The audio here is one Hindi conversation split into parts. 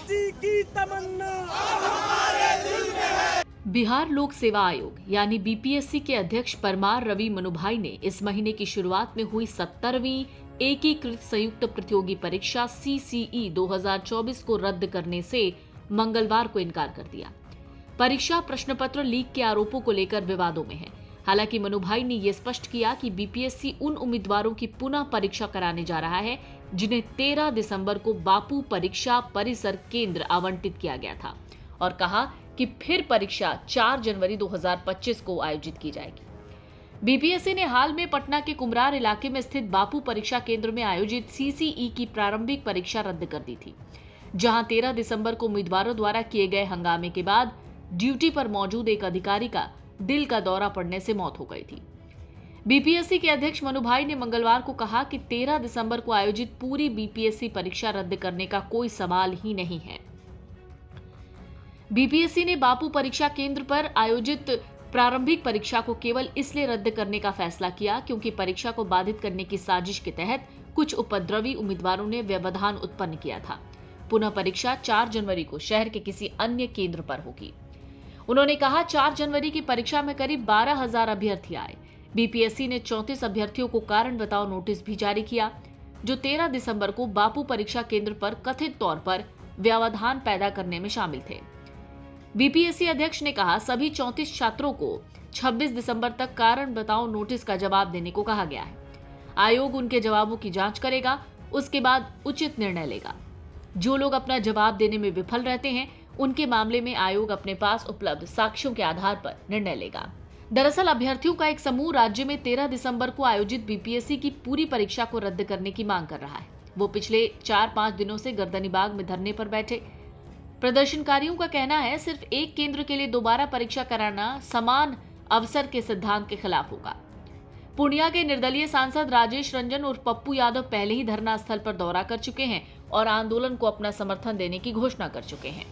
जी की तमन्ना बिहार लोक सेवा आयोग यानी बीपीएससी के अध्यक्ष परमार रवि मनुभाई ने इस महीने की शुरुआत में हुई 17वीं एकीकृत संयुक्त प्रतियोगी परीक्षा सीसीई 2024 को रद्द करने से मंगलवार को इनकार कर दिया। परीक्षा प्रश्न पत्र लीक के आरोपों को लेकर विवादों में है। हालांकि मनुभाई ने यह स्पष्ट किया कि बीपीएससी उन उम्मीदवारों की पुनः परीक्षा कराने जा रहा है जिन्हें 13 दिसंबर को बापू परीक्षा परिसर केंद्र आवंटित किया गया था, और कहा कि फिर परीक्षा 4 जनवरी 2025 को आयोजित की जाएगी। बीपीएससी ने हाल में पटना के कुमरार इलाके में स्थित बापू परीक्षा केंद्र में आयोजित सीसीई की प्रारंभिक परीक्षा रद्द कर दी थी, जहां 13 दिसंबर को उम्मीदवारों द्वारा किए गए हंगामे के बाद ड्यूटी पर मौजूद एक अधिकारी का दिल का दौरा पड़ने से मौत हो गई थी। बीपीएससी के अध्यक्ष मनुभाई ने मंगलवार को कहा कि 13 दिसंबर को आयोजित पूरी बीपीएससी परीक्षा रद्द करने का कोई सवाल ही नहीं है। बीपीएससी ने बापू परीक्षा केंद्र पर आयोजित प्रारंभिक परीक्षा को केवल इसलिए रद्द करने का फैसला किया क्योंकि परीक्षा को बाधित करने की साजिश के तहत कुछ उपद्रवी उम्मीदवारों ने व्यवधान उत्पन्न किया था। पुनः परीक्षा 4 जनवरी को शहर के किसी अन्य केंद्र पर होगी। उन्होंने कहा 4 जनवरी की परीक्षा में करीब 12,000 अभ्यर्थी आए। बीपीएससी ने 34 अभ्यर्थियों को कारण बताओ नोटिस भी जारी किया, जो 13 दिसंबर को बापू परीक्षा केंद्र पर कथित तौर पर व्यवधान पैदा करने में शामिल थे। बीपीएससी अध्यक्ष ने कहा सभी 34 छात्रों को 26 दिसंबर तक कारण बताओ नोटिस का जवाब देने को कहा गया है। आयोग उनके जवाबों की जांच करेगा, उसके बाद उचित निर्णय लेगा। जो लोग अपना जवाब देने में विफल रहते हैं, उनके मामले में आयोग अपने पास उपलब्ध साक्ष्यों के आधार पर निर्णय लेगा। दरअसल अभ्यर्थियों का एक समूह राज्य में 13 दिसंबर को आयोजित बीपीएससी की पूरी परीक्षा को रद्द करने की मांग कर रहा है। वो पिछले 4-5 दिनों से गर्दनीबाग में धरने पर बैठे। प्रदर्शनकारियों का कहना है सिर्फ एक केंद्र के लिए दोबारा परीक्षा कराना समान अवसर के सिद्धांत के खिलाफ होगा। पूर्णिया के निर्दलीय सांसद राजेश रंजन और पप्पू यादव पहले ही धरना स्थल पर दौरा कर चुके हैं और आंदोलन को अपना समर्थन देने की घोषणा कर चुके हैं।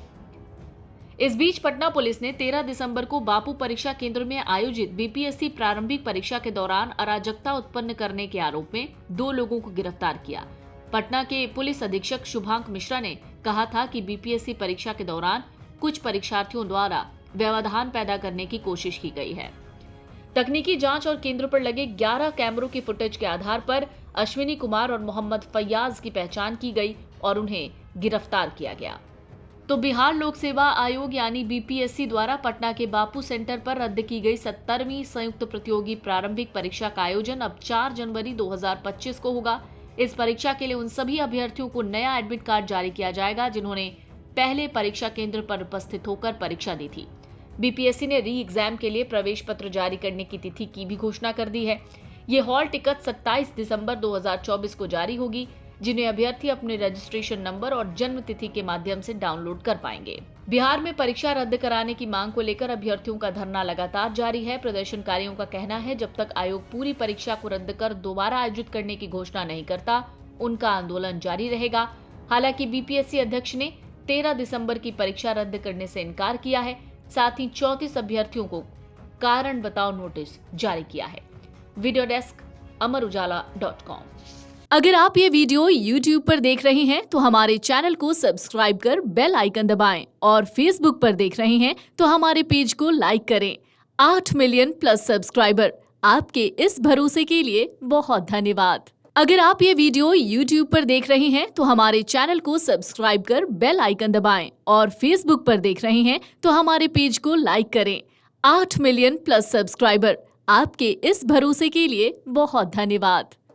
इस बीच पटना पुलिस ने 13 दिसंबर को बापू परीक्षा केंद्र में आयोजित बीपीएससी प्रारंभिक परीक्षा के दौरान अराजकता उत्पन्न करने के आरोप में 2 लोगों को गिरफ्तार किया। पटना के पुलिस अधीक्षक शुभांक मिश्रा ने कहा था कि बीपीएससी परीक्षा के दौरान कुछ परीक्षार्थियों द्वारा व्यवधान पैदा करने की कोशिश की गई है। तकनीकी जांच और केंद्र पर लगे 11 कैमरों की फुटेज के आधार पर अश्विनी कुमार और मोहम्मद फैयाज की पहचान की गई और उन्हें गिरफ्तार किया गया। तो बिहार लोक सेवा आयोग यानी बीपीएससी द्वारा पटना के बापू सेंटर पर रद्द की गई 17वीं संयुक्त प्रतियोगी प्रारंभिक परीक्षा का आयोजन अब 4 जनवरी 2025 को होगा। इस परीक्षा के लिए उन सभी अभ्यर्थियों को नया एडमिट कार्ड जारी किया जाएगा जिन्होंने पहले परीक्षा केंद्र पर उपस्थित होकर परीक्षा दी थी। बीपीएससी ने री एग्जाम के लिए प्रवेश पत्र जारी करने की तिथि की भी घोषणा कर दी है। ये हॉल टिकट 27 दिसंबर 2024 को जारी होगी, जिन्हें अभ्यर्थी अपने रजिस्ट्रेशन नंबर और जन्म तिथि के माध्यम से डाउनलोड कर पाएंगे। बिहार में परीक्षा रद्द कराने की मांग को लेकर अभ्यर्थियों का धरना लगातार जारी है। प्रदर्शनकारियों का कहना है जब तक आयोग पूरी परीक्षा को रद्द कर दोबारा आयोजित करने की घोषणा नहीं करता, उनका आंदोलन जारी रहेगा। हालांकि बीपीएससी अध्यक्ष ने 13 दिसंबर की परीक्षा रद्द करने से इनकार किया है। साथ ही 34 अभ्यर्थियों को कारण बताओ नोटिस जारी किया है। Video desk amarujala.com। अगर आप ये वीडियो YouTube पर देख रहे हैं तो हमारे चैनल को सब्सक्राइब कर बेल आइकन दबाएं और Facebook पर देख रहे हैं तो हमारे पेज को लाइक करें। 8 मिलियन प्लस सब्सक्राइबर, आपके इस भरोसे के लिए बहुत धन्यवाद। अगर आप ये वीडियो YouTube पर देख रहे हैं तो हमारे चैनल को सब्सक्राइब कर बेल आइकन दबाएं और Facebook पर देख रहे हैं तो हमारे पेज को लाइक करें। 8 मिलियन प्लस सब्सक्राइबर, आपके इस भरोसे के लिए बहुत धन्यवाद।